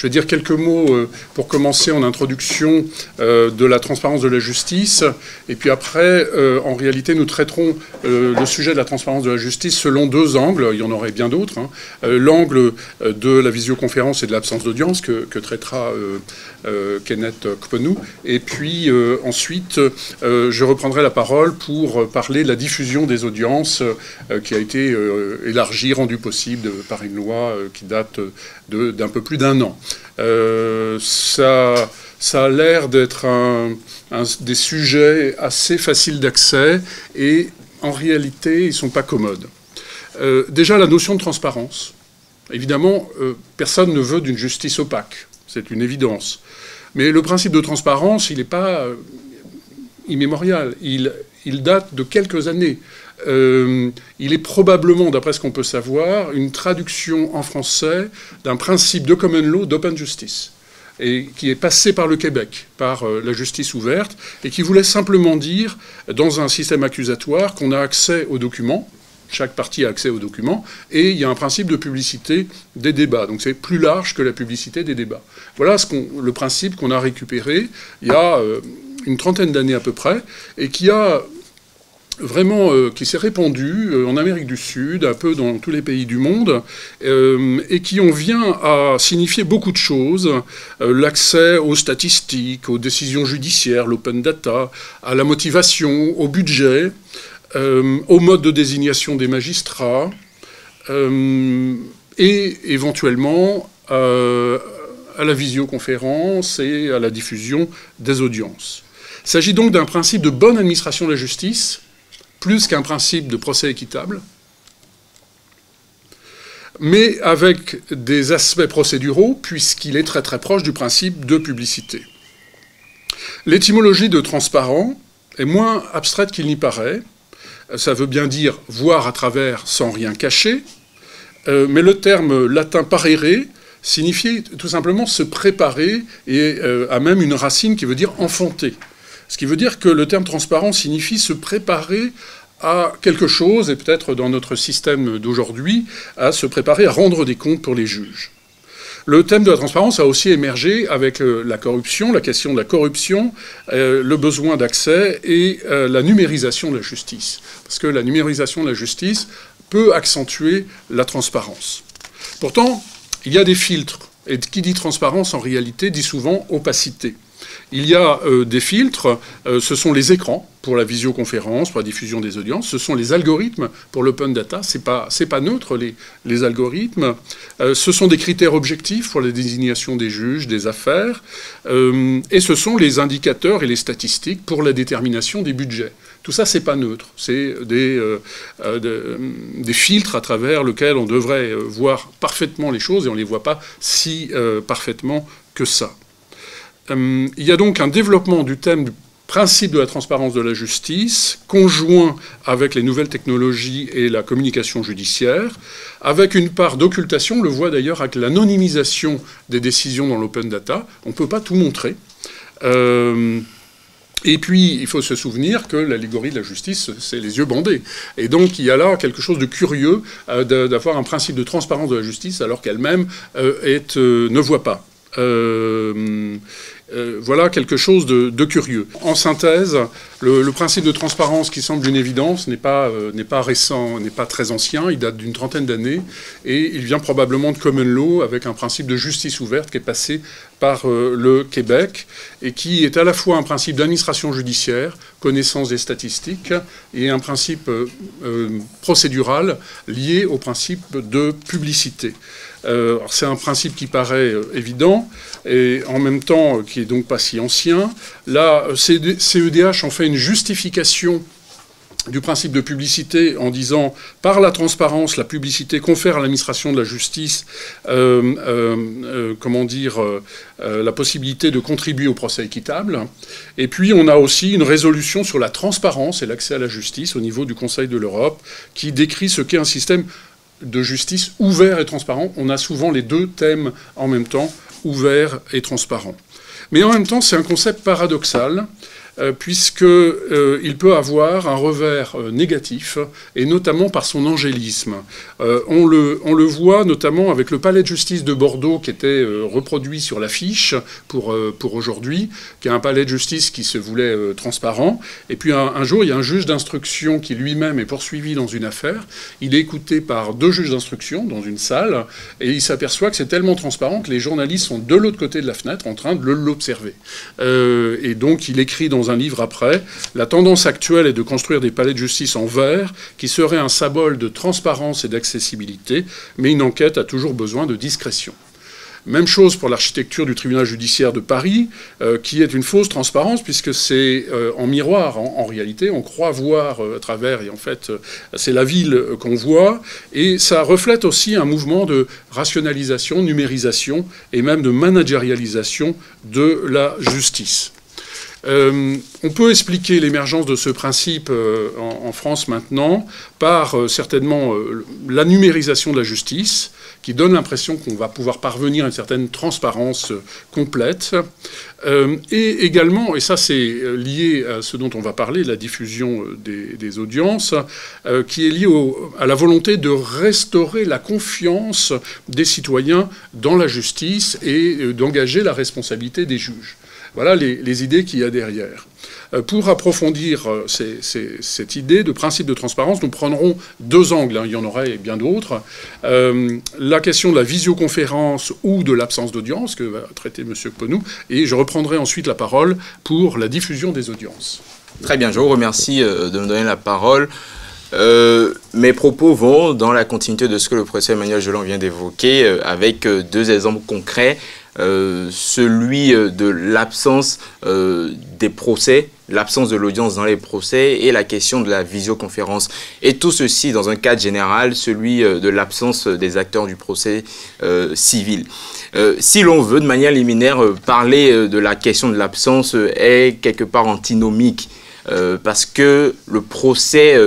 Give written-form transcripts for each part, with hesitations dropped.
Je vais dire quelques mots pour commencer en introduction de la transparence de la justice. Et puis après, en réalité, nous traiterons le sujet de la transparence de la justice selon deux angles. Il y en aurait bien d'autres. Hein. L'angle de la visioconférence et de l'absence d'audience que traitera Kenneth Kponou. Et puis ensuite, je reprendrai la parole pour parler de la diffusion des audiences qui a été élargie, rendue possible par une loi qui date d'un peu plus d'un an. Ça a l'air d'être des sujets assez faciles d'accès et en réalité, ils ne sont pas commodes. Déjà, la notion de transparence. Évidemment, personne ne veut d'une justice opaque. C'est une évidence. Mais le principe de transparence, il n'est pas immémorial. Il date de quelques années. Il est probablement, d'après ce qu'on peut savoir, une traduction en français d'un principe de common law d'open justice, et qui est passé par le Québec, par la justice ouverte, et qui voulait simplement dire, dans un système accusatoire, qu'on a accès aux documents, chaque partie a accès aux documents, et il y a un principe de publicité des débats. Donc c'est plus large que la publicité des débats. Voilà le principe qu'on a récupéré il y a une trentaine d'années à peu près, et qui a vraiment, qui s'est répandu en Amérique du Sud, un peu dans tous les pays du monde, et qui en vient à signifier beaucoup de choses. L'accès aux statistiques, aux décisions judiciaires, l'open data, à la motivation, au budget, au mode de désignation des magistrats, et éventuellement à la visioconférence et à la diffusion des audiences. Il s'agit donc d'un principe de bonne administration de la justice, plus qu'un principe de procès équitable, mais avec des aspects procéduraux, puisqu'il est très très proche du principe de publicité. L'étymologie de transparent est moins abstraite qu'il n'y paraît. Ça veut bien dire voir à travers sans rien cacher, mais le terme latin parere signifie tout simplement se préparer et a même une racine qui veut dire enfanter. Ce qui veut dire que le terme transparent signifie se préparer à quelque chose, et peut-être dans notre système d'aujourd'hui, à se préparer à rendre des comptes pour les juges. Le thème de la transparence a aussi émergé avec la corruption, la question de la corruption, le besoin d'accès et la numérisation de la justice. Parce que la numérisation de la justice peut accentuer la transparence. Pourtant, il y a des filtres. Et qui dit transparence, en réalité, dit souvent opacité. Il y a des filtres, ce sont les écrans pour la visioconférence, pour la diffusion des audiences, ce sont les algorithmes pour l'open data, c'est pas neutre les algorithmes, ce sont des critères objectifs pour la désignation des juges, des affaires, et ce sont les indicateurs et les statistiques pour la détermination des budgets. Tout ça, c'est pas neutre, c'est des filtres à travers lesquels on devrait voir parfaitement les choses, et on ne les voit pas si parfaitement que ça. Il y a donc un développement du thème du principe de la transparence de la justice, conjoint avec les nouvelles technologies et la communication judiciaire, avec une part d'occultation, on le voit d'ailleurs avec l'anonymisation des décisions dans l'open data. On ne peut pas tout montrer. Et puis, il faut se souvenir que l'allégorie de la justice, c'est les yeux bandés. Et donc, il y a là quelque chose de curieux d'avoir un principe de transparence de la justice alors qu'elle-même ne voit pas. Voilà quelque chose de curieux. En synthèse, le principe de transparence qui semble une évidence n'est pas récent, n'est pas très ancien, il date d'une trentaine d'années, et il vient probablement de common law avec un principe de justice ouverte qui est passé par le Québec, et qui est à la fois un principe d'administration judiciaire, connaissance des statistiques, et un principe procédural lié au principe de publicité. C'est un principe qui paraît évident, et en même temps qui est donc pas si ancien. Là, CEDH en fait une justification du principe de publicité en disant « par la transparence, la publicité confère à l'administration de la justice la possibilité de contribuer au procès équitable ». Et puis on a aussi une résolution sur la transparence et l'accès à la justice au niveau du Conseil de l'Europe qui décrit ce qu'est un système de justice ouvert et transparent. On a souvent les deux thèmes en même temps, ouvert et transparent. Mais en même temps, c'est un concept paradoxal, puisqu'il peut avoir un revers négatif, et notamment par son angélisme. On le voit notamment avec le palais de justice de Bordeaux, qui était reproduit sur l'affiche pour aujourd'hui, qui est un palais de justice qui se voulait transparent. Et puis un jour, il y a un juge d'instruction qui lui-même est poursuivi dans une affaire. Il est écouté par 2 juges d'instruction dans une salle, et il s'aperçoit que c'est tellement transparent que les journalistes sont de l'autre côté de la fenêtre en train de l'observer. Et donc il écrit dans un livre après, « La tendance actuelle est de construire des palais de justice en verre qui seraient un symbole de transparence et d'accessibilité, mais une enquête a toujours besoin de discrétion. » Même chose pour l'architecture du tribunal judiciaire de Paris, qui est une fausse transparence, puisque c'est en miroir, en réalité. On croit voir à travers, et en fait, c'est la ville qu'on voit. Et ça reflète aussi un mouvement de rationalisation, numérisation, et même de managérialisation de la justice. On peut expliquer l'émergence de ce principe en France maintenant par certainement la numérisation de la justice, qui donne l'impression qu'on va pouvoir parvenir à une certaine transparence complète. Et également, et ça c'est lié à ce dont on va parler, la diffusion des audiences, qui est lié à la volonté de restaurer la confiance des citoyens dans la justice et d'engager la responsabilité des juges. Voilà les idées qu'il y a derrière. Pour approfondir cette idée de principe de transparence, nous prendrons 2 angles, il y en aurait bien d'autres. La question de la visioconférence ou de l'absence d'audience, que va traiter M. Ponou, et je reprendrai ensuite la parole pour la diffusion des audiences. Très bien, je vous remercie de me donner la parole. Mes propos vont dans la continuité de ce que le professeur Emmanuel Joland vient d'évoquer, avec 2 exemples concrets. Celui de l'absence des procès, l'absence de l'audience dans les procès et la question de la visioconférence. Et tout ceci dans un cadre général, celui de l'absence des acteurs du procès civil. Si l'on veut de manière liminaire parler de la question de l'absence est quelque part antinomique. Parce que le procès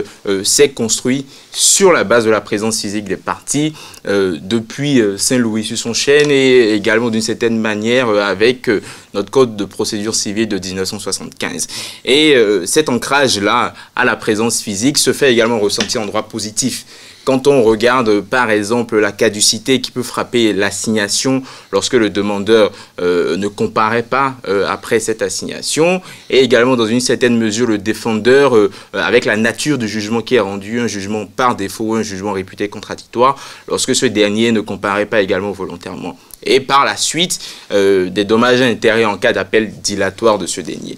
s'est construit sur la base de la présence physique des parties depuis Saint-Louis sur son chêne et également d'une certaine manière avec notre code de procédure civile de 1975. Et cet ancrage-là à la présence physique se fait également ressentir en droit positif. Quand on regarde, par exemple, la caducité qui peut frapper l'assignation lorsque le demandeur ne comparaît pas après cette assignation, et également, dans une certaine mesure, le défendeur, avec la nature du jugement qui est rendu, un jugement par défaut ou un jugement réputé contradictoire, lorsque ce dernier ne comparaît pas également volontairement. Et par la suite, des dommages intérêts en cas d'appel dilatoire de ce dernier.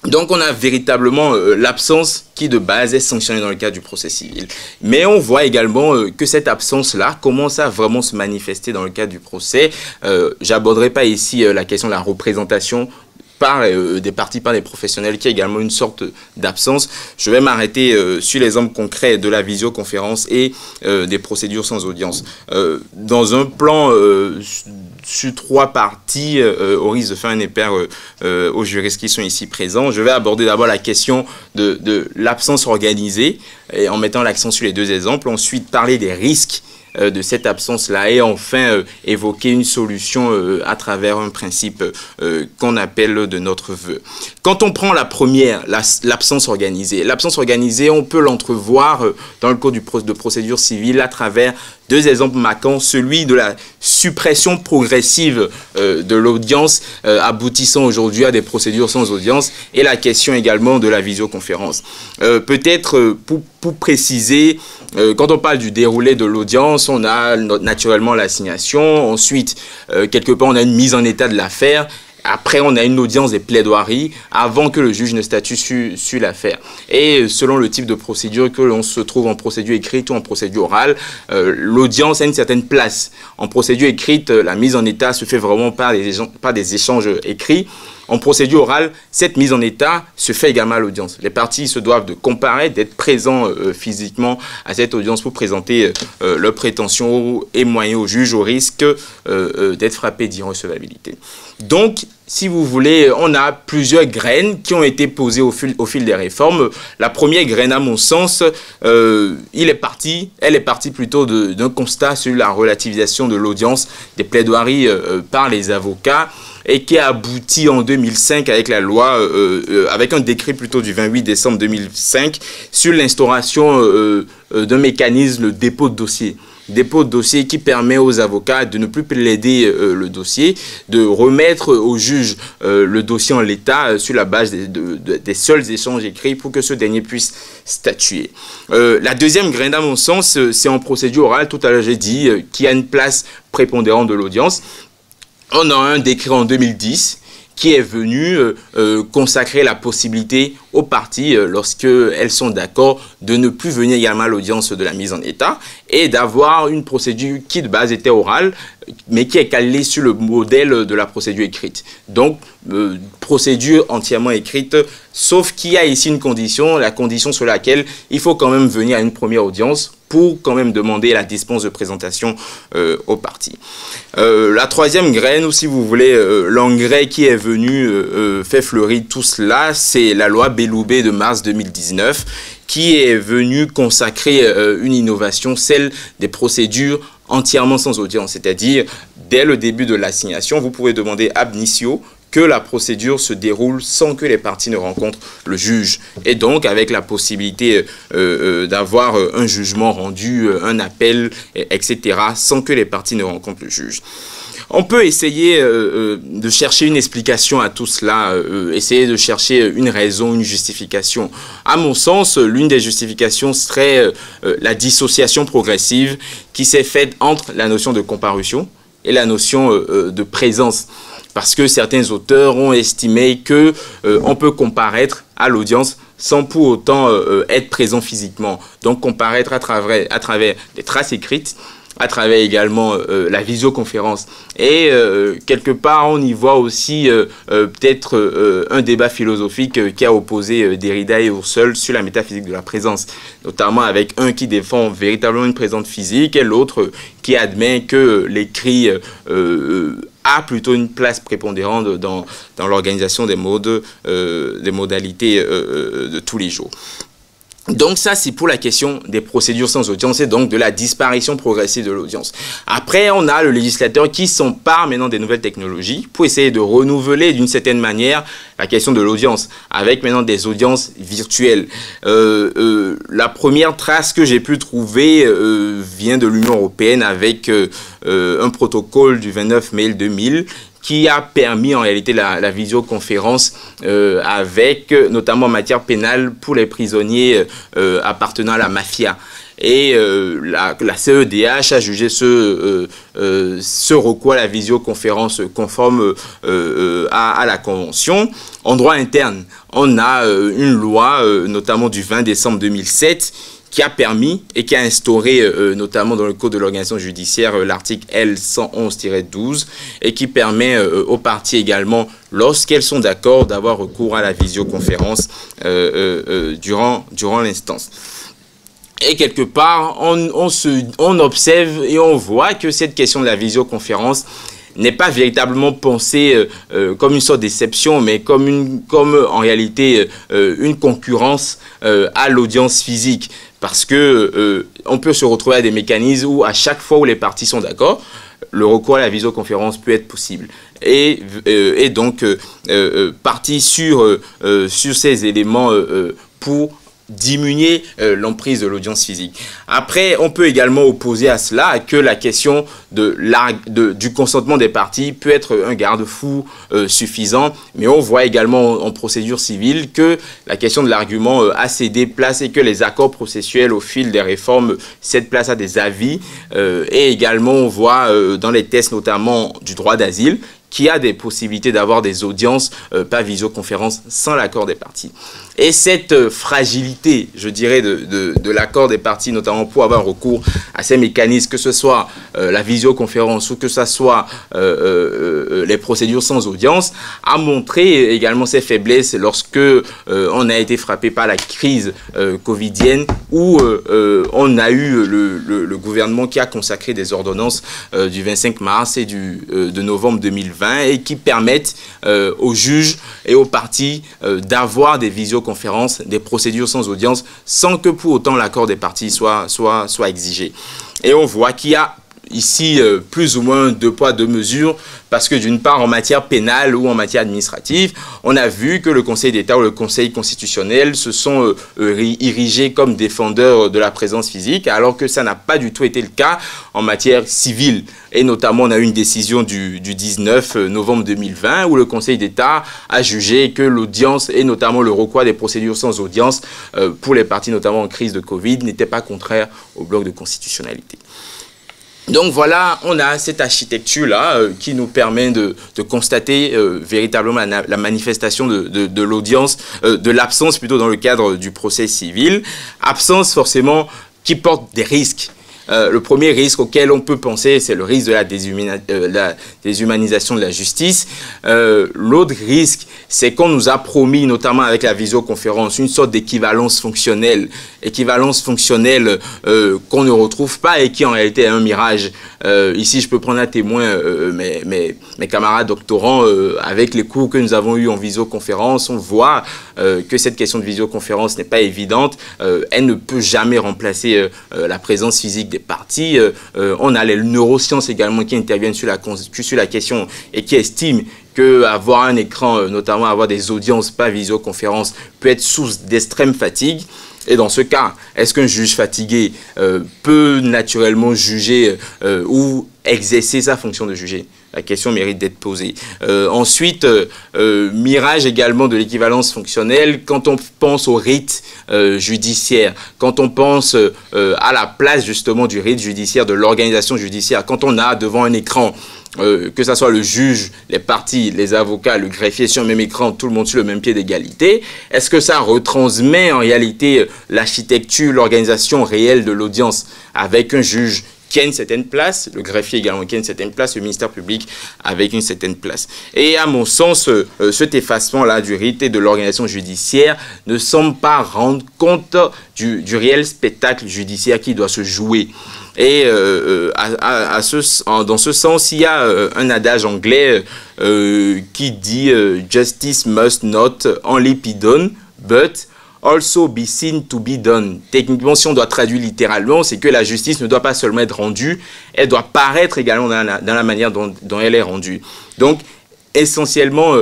Donc on a véritablement l'absence qui de base est sanctionnée dans le cadre du procès civil. Mais on voit également que cette absence-là commence à vraiment se manifester dans le cadre du procès. J'aborderai pas ici la question de la représentation par des parties, par des professionnels, qui est également une sorte d'absence. Je vais m'arrêter sur l'exemple concret de la visioconférence et des procédures sans audience. Dans un plan sur 3 parties, au risque de faire un impair aux juristes qui sont ici présents, je vais aborder d'abord la question de l'absence organisée, et en mettant l'accent sur les 2 exemples, ensuite parler des risques de cette absence-là et enfin évoquer une solution à travers un principe qu'on appelle de notre vœu. Quand on prend la première, l'absence organisée, on peut l'entrevoir dans le code de procédure civile à travers 2 exemples marquants, celui de la suppression progressive de l'audience aboutissant aujourd'hui à des procédures sans audience et la question également de la visioconférence. Peut-être pour préciser, quand on parle du déroulé de l'audience, on a naturellement l'assignation, ensuite quelque part on a une mise en état de l'affaire. Après, on a une audience des plaidoiries avant que le juge ne statue sur l'affaire. Et selon le type de procédure que l'on se trouve en procédure écrite ou en procédure orale, l'audience a une certaine place. En procédure écrite, la mise en état se fait vraiment par des échanges écrits. En procédure orale, cette mise en état se fait également à l'audience. Les parties se doivent de comparaître, d'être présents physiquement à cette audience pour présenter leurs prétentions et moyens au juge au risque d'être frappé d'irrecevabilité. Donc, si vous voulez, on a plusieurs graines qui ont été posées au fil des réformes. La première graine, à mon sens, elle est partie plutôt d'un constat sur la relativisation de l'audience des plaidoiries par les avocats, et qui a abouti en 2005 avec la loi, avec un décret plutôt du 28 décembre 2005 sur l'instauration d'un mécanisme, le dépôt de dossier. Dépôt de dossier qui permet aux avocats de ne plus plaider le dossier, de remettre au juge le dossier en l'état sur la base des seuls échanges écrits pour que ce dernier puisse statuer. La deuxième graine, à mon sens, c'est en procédure orale. Tout à l'heure, j'ai dit qu'il y a une place prépondérante de l'audience. On a un décret en 2010 qui est venu consacrer la possibilité aux parties, lorsqu'elles sont d'accord, de ne plus venir également à l'audience de la mise en état et d'avoir une procédure qui de base était orale, mais qui est calée sur le modèle de la procédure écrite. Donc, procédure entièrement écrite, sauf qu'il y a ici une condition, la condition sur laquelle il faut quand même venir à une première audience pour quand même demander la dispense de présentation aux parties. La troisième graine, ou si vous voulez, l'engrais qui est venu fait fleurir tout cela, c'est la loi Belloubet de mars 2019, qui est venue consacrer une innovation, celle des procédures entièrement sans audience, c'est-à-dire dès le début de l'assignation, vous pouvez demander ab initio que la procédure se déroule sans que les parties ne rencontrent le juge. Et donc, avec la possibilité d'avoir un jugement rendu, un appel, etc., sans que les parties ne rencontrent le juge. On peut essayer de chercher une explication à tout cela, essayer de chercher une raison, une justification. À mon sens, l'une des justifications serait la dissociation progressive qui s'est faite entre la notion de comparution et la notion de présence. Parce que certains auteurs ont estimé que on peut comparaître à l'audience sans pour autant être présent physiquement. Donc comparaître à travers des traces écrites, à travers également la visioconférence. Et quelque part, on y voit aussi peut-être un débat philosophique qui a opposé Derrida et Husserl sur la métaphysique de la présence, notamment avec un qui défend véritablement une présence physique et l'autre qui admet que l'écrit a plutôt une place prépondérante dans l'organisation des modalités de tous les jours. Donc ça, c'est pour la question des procédures sans audience et donc de la disparition progressive de l'audience. Après, on a le législateur qui s'empare maintenant des nouvelles technologies pour essayer de renouveler d'une certaine manière la question de l'audience, avec maintenant des audiences virtuelles. La première trace que j'ai pu trouver vient de l'Union européenne avec un protocole du 29 mai 2000 qui a permis en réalité la visioconférence avec, notamment en matière pénale, pour les prisonniers appartenant à la mafia. Et la CEDH a jugé ce recours à la visioconférence conforme à la Convention. En droit interne, on a une loi, notamment du 20 décembre 2007, qui a permis et qui a instauré, notamment dans le Code de l'organisation judiciaire, l'article L111-12, et qui permet aux parties également, lorsqu'elles sont d'accord, d'avoir recours à la visioconférence durant l'instance. Et quelque part, on observe et on voit que cette question de la visioconférence n'est pas véritablement pensée comme une sorte d'exception, mais comme en réalité une concurrence à l'audience physique. Parce que on peut se retrouver à des mécanismes où à chaque fois où les parties sont d'accord, le recours à la visioconférence peut être possible. Et donc partir sur ces éléments pour diminuer l'emprise de l'audience physique. Après, on peut également opposer à cela que la question du consentement des parties peut être un garde-fou suffisant, mais on voit également en procédure civile que la question de l'argument a cédé place et que les accords processuels au fil des réformes cèdent place à des avis. Et également, on voit dans les tests notamment du droit d'asile qui a des possibilités d'avoir des audiences par visioconférence sans l'accord des parties. Et cette fragilité, je dirais, de l'accord des parties, notamment pour avoir recours à ces mécanismes, que ce soit la visioconférence ou que ce soit les procédures sans audience, a montré également ses faiblesses lorsque on a été frappé par la crise covidienne, où on a eu le gouvernement qui a consacré des ordonnances du 25 mars et de novembre 2020 et qui permettent aux juges et aux parties d'avoir des visioconférences, des procédures sans audience, sans que pour autant l'accord des parties soit exigé. Et on voit qu'il y a ici plus ou moins deux poids, deux mesures, parce que d'une part, en matière pénale ou en matière administrative, on a vu que le Conseil d'État ou le Conseil constitutionnel se sont érigés comme défendeurs de la présence physique, alors que ça n'a pas du tout été le cas en matière civile. Et notamment, on a eu une décision du 19 novembre 2020 où le Conseil d'État a jugé que l'audience et notamment le recours à des procédures sans audience pour les parties, notamment en crise de Covid, n'était pas contraire au bloc de constitutionnalité. Donc voilà, on a cette architecture-là qui nous permet de constater véritablement la manifestation de l'audience, de l'absence plutôt dans le cadre du procès civil. Absence forcément qui porte des risques. Le premier risque auquel on peut penser, c'est le risque de la déshumanisation de la justice. L'autre risque, c'est qu'on nous a promis, notamment avec la visioconférence, une sorte d'équivalence fonctionnelle. Équivalence fonctionnelle qu'on ne retrouve pas et qui en réalité est un mirage. Ici, je peux prendre à témoin mes camarades doctorants avec les cours que nous avons eus en visioconférence. On voit que cette question de visioconférence n'est pas évidente. Elle ne peut jamais remplacer la présence physique des parties. On a les neurosciences également qui interviennent sur la question et qui estiment qu'avoir un écran, notamment avoir des audiences par visioconférence, peut être source d'extrême fatigue. Et dans ce cas, est-ce qu'un juge fatigué peut naturellement juger ou exercer sa fonction de juger? La question mérite d'être posée. Ensuite, mirage également de l'équivalence fonctionnelle quand on pense au rite judiciaire, quand on pense à la place justement du rite judiciaire, de l'organisation judiciaire, quand on a devant un écran que ce soit le juge, les parties, les avocats, le greffier sur le même écran, tout le monde sur le même pied d'égalité, est-ce que ça retransmet en réalité l'architecture, l'organisation réelle de l'audience avec un juge qui a une certaine place, le greffier également qui a une certaine place, le ministère public avec une certaine place. Et à mon sens, cet effacement-là du rite et de l'organisation judiciaire ne semble pas rendre compte du réel spectacle judiciaire qui doit se jouer. Et dans ce sens, il y a un adage anglais qui dit « Justice must not only be done, but also be seen to be done ». Techniquement, si on doit traduire littéralement, c'est que la justice ne doit pas seulement être rendue, elle doit paraître également dans la manière dont elle est rendue. Donc, essentiellement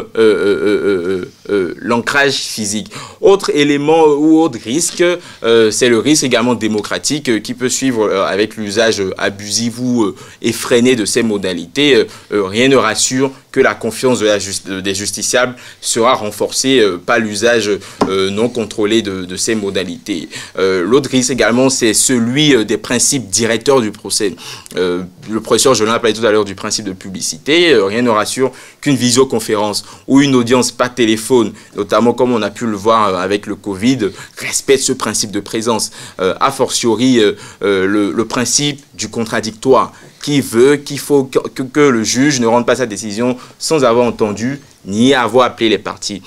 l'ancrage physique. Autre élément ou autre risque, c'est le risque également démocratique qui peut suivre avec l'usage abusif ou effréné de ces modalités. Rien ne rassure que la confiance des justiciables sera renforcée par l'usage non contrôlé de ces modalités. L'autre risque également, c'est celui des principes directeurs du procès. Le professeur Jolin a parlé tout à l'heure du principe de publicité. Rien ne rassure qu'une visioconférence ou une audience par téléphone, notamment comme on a pu le voir avec le Covid, respecte ce principe de présence. A fortiori, le principe du contradictoire qui veut qu'il faut que le juge ne rende pas sa décision sans avoir entendu ni avoir appelé les parties.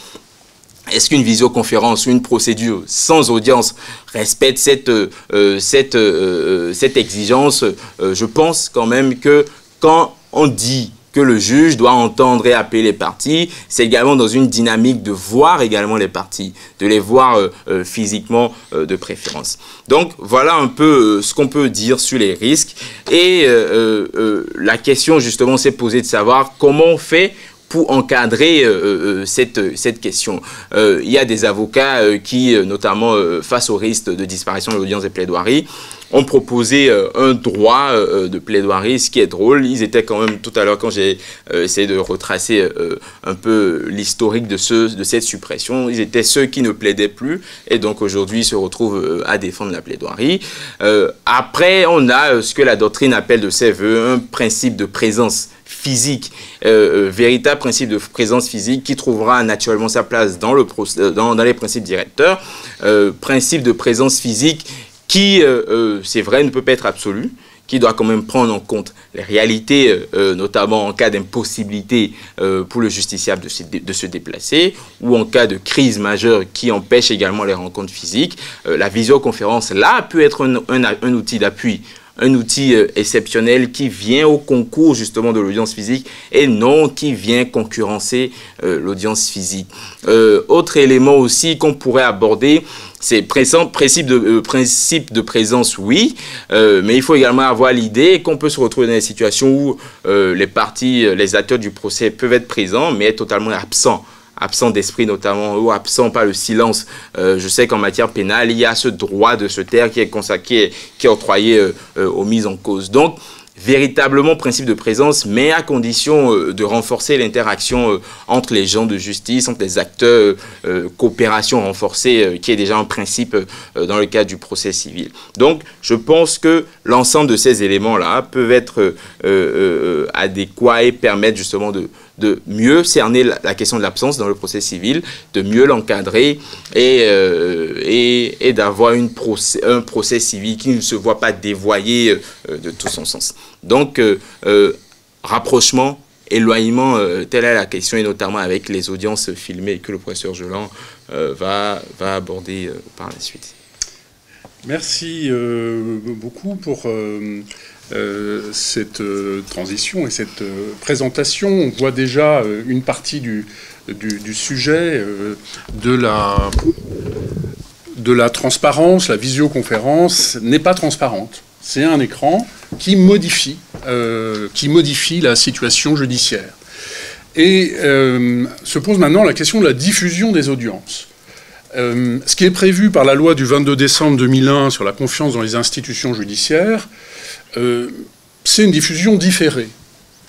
Est-ce qu'une visioconférence ou une procédure sans audience respecte cette exigence? Je pense quand même que quand on dit que le juge doit entendre et appeler les parties, c'est également dans une dynamique de voir également les parties, de les voir physiquement de préférence. Donc voilà un peu ce qu'on peut dire sur les risques. Et la question justement s'est posée de savoir comment on fait pour encadrer cette question. Il y a des avocats qui, notamment face au risque de disparition de l'audience des plaidoiries, ont proposé un droit de plaidoirie. Ce qui est drôle, ils étaient quand même, tout à l'heure quand j'ai essayé de retracer un peu l'historique de cette suppression, ils étaient ceux qui ne plaidaient plus et donc aujourd'hui ils se retrouvent à défendre la plaidoirie. Après, on a ce que la doctrine appelle de ses voeux un principe de présence physique, véritable principe de présence physique qui trouvera naturellement sa place dans les principes directeurs, principe de présence physique qui, c'est vrai, ne peut pas être absolu, qui doit quand même prendre en compte les réalités, notamment en cas d'impossibilité pour le justiciable de se déplacer, ou en cas de crise majeure qui empêche également les rencontres physiques. La visioconférence, là, peut être un outil d'appui, un outil exceptionnel qui vient au concours justement de l'audience physique et non qui vient concurrencer l'audience physique. Autre élément aussi qu'on pourrait aborder, c'est principe de présence, oui, mais il faut également avoir l'idée qu'on peut se retrouver dans des situations où les parties, les acteurs du procès peuvent être présents mais être totalement absent d'esprit notamment, ou absent par le silence. Je sais qu'en matière pénale, il y a ce droit de se taire qui est consacré, qui est octroyé aux mises en cause. Donc, véritablement principe de présence, mais à condition de renforcer l'interaction entre les gens de justice, entre les acteurs, coopération renforcée, qui est déjà un principe dans le cadre du procès civil. Donc, je pense que l'ensemble de ces éléments-là peuvent être adéquats et permettre justement de mieux cerner la question de l'absence dans le procès civil, de mieux l'encadrer et d'avoir un procès civil qui ne se voit pas dévoyé de tout son sens. Donc, rapprochement, éloignement, telle est la question, et notamment avec les audiences filmées que le professeur Joland va aborder par la suite. Merci beaucoup pour cette transition et cette présentation. On voit déjà une partie du sujet de la transparence. La visioconférence n'est pas transparente. C'est un écran qui modifie la situation judiciaire. Et se pose maintenant la question de la diffusion des audiences. Ce qui est prévu par la loi du 22 décembre 2001 sur la confiance dans les institutions judiciaires, c'est une diffusion différée.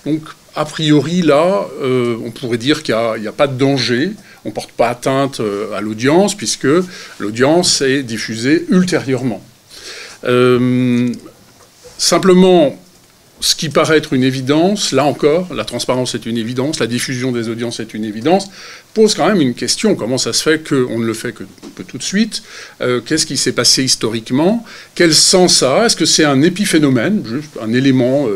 Donc, a priori, là, on pourrait dire qu'il n'y a pas de danger, on ne porte pas atteinte à l'audience, puisque l'audience est diffusée ultérieurement. Simplement, ce qui paraît être une évidence, là encore, la transparence est une évidence, la diffusion des audiences est une évidence, pose quand même une question. Comment ça se fait qu'on ne le fait que tout de suite? Qu'est-ce qui s'est passé historiquement? Quel sens ça a? Est-ce que c'est un épiphénomène, juste un élément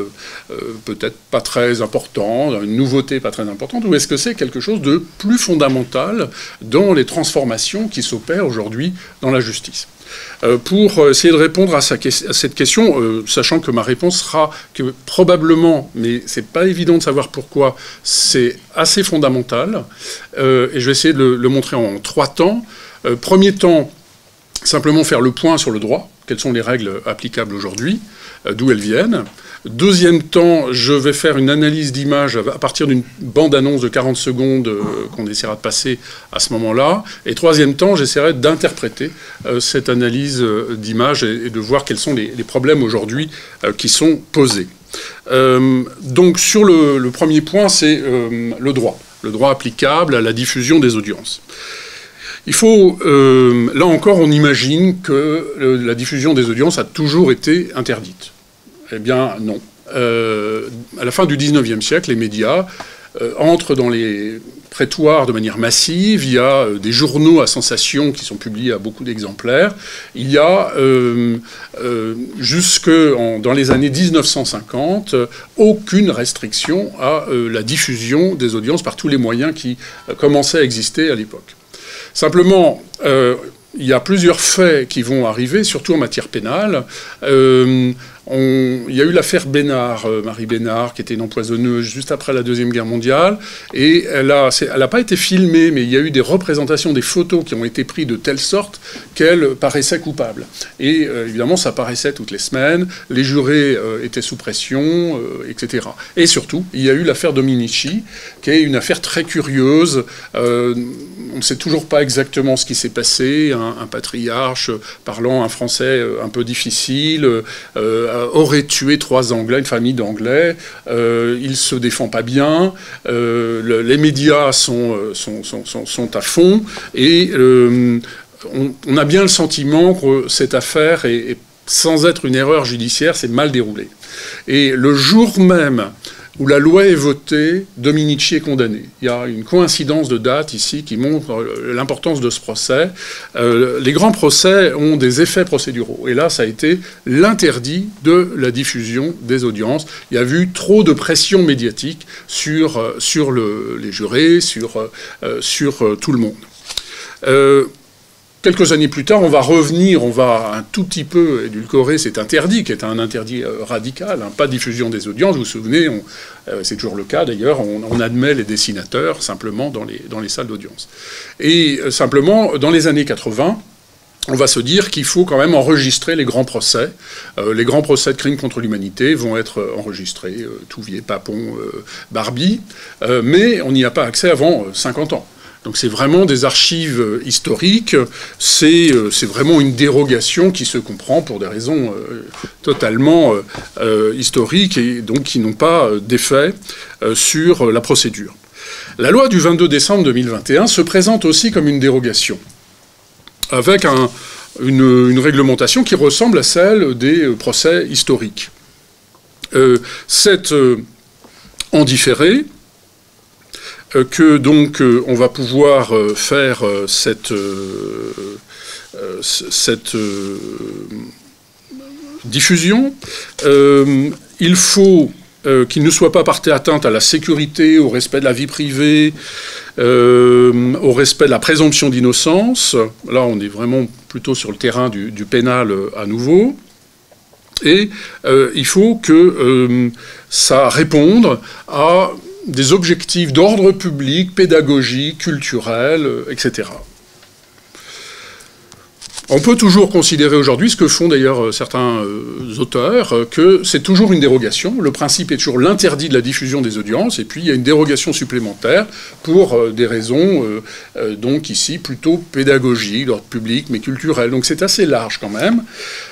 peut-être pas très important, une nouveauté pas très importante, ou est-ce que c'est quelque chose de plus fondamental dans les transformations qui s'opèrent aujourd'hui dans la justice? Pour essayer de répondre à cette question, sachant que ma réponse sera que probablement, mais c'est pas évident de savoir pourquoi, c'est assez fondamental, et je vais essayer de le montrer en 3 temps. Premier temps, simplement faire le point sur le droit, quelles sont les règles applicables aujourd'hui, d'où elles viennent. Deuxième temps, je vais faire une analyse d'image à partir d'une bande-annonce de 40 secondes qu'on essaiera de passer à ce moment-là. Et troisième temps, j'essaierai d'interpréter cette analyse d'image et de voir quels sont les problèmes aujourd'hui qui sont posés. Donc sur le premier point, c'est le droit applicable à la diffusion des audiences. Il faut, là encore, on imagine que la diffusion des audiences a toujours été interdite. Eh bien, non. À la fin du XIXe siècle, les médias entrent dans les prétoires de manière massive. Il y a des journaux à sensation qui sont publiés à beaucoup d'exemplaires. Il y a, dans les années 1950, aucune restriction à la diffusion des audiences par tous les moyens qui commençaient à exister à l'époque. Simplement, il y a plusieurs faits qui vont arriver, surtout en matière pénale. Il y a eu l'affaire Bénard, Marie Bénard, qui était une empoisonneuse juste après la Deuxième Guerre mondiale. Et elle n'a pas été filmée, mais il y a eu des représentations, des photos qui ont été prises de telle sorte qu'elle paraissait coupable. Et évidemment, ça paraissait toutes les semaines. Les jurés étaient sous pression, etc. Et surtout, il y a eu l'affaire Dominici, qui est une affaire très curieuse. On ne sait toujours pas exactement ce qui s'est passé. Un patriarche parlant un français un peu difficile aurait tué 3 Anglais, une famille d'Anglais. Il se défend pas bien. Les médias sont à fond. Et on a bien le sentiment que cette affaire sans être une erreur judiciaire, s'est mal déroulée. Et le jour même où la loi est votée, Dominici est condamné. Il y a une coïncidence de date ici qui montre l'importance de ce procès. Les grands procès ont des effets procéduraux. Et là, ça a été l'interdit de la diffusion des audiences. Il y a eu trop de pression médiatique sur les jurés, sur tout le monde. Quelques années plus tard, on va revenir, on va un tout petit peu édulcorer cet interdit, qui est un interdit radical, hein, pas de diffusion des audiences. Vous vous souvenez, c'est toujours le cas d'ailleurs, on admet les dessinateurs simplement dans les salles d'audience. Et simplement, dans les années 80, on va se dire qu'il faut quand même enregistrer les grands procès. Les grands procès de crimes contre l'humanité vont être enregistrés, Touvier, Papon, Barbie, mais on n'y a pas accès avant 50 ans. Donc c'est vraiment des archives historiques, c'est vraiment une dérogation qui se comprend pour des raisons totalement historiques et donc qui n'ont pas d'effet sur la procédure. La loi du 22 décembre 2021 se présente aussi comme une dérogation, avec une réglementation qui ressemble à celle des procès historiques. C'est en différé que donc on va pouvoir faire cette diffusion. Il faut qu'il ne soit pas porté atteinte à la sécurité, au respect de la vie privée, au respect de la présomption d'innocence. Là, on est vraiment plutôt sur le terrain du pénal à nouveau. Et il faut que ça réponde à des objectifs d'ordre public, pédagogique, culturel, etc. On peut toujours considérer aujourd'hui, ce que font d'ailleurs certains auteurs, que c'est toujours une dérogation. Le principe est toujours l'interdit de la diffusion des audiences, et puis il y a une dérogation supplémentaire pour des raisons, donc ici, plutôt pédagogiques, d'ordre public, mais culturelles. Donc c'est assez large quand même.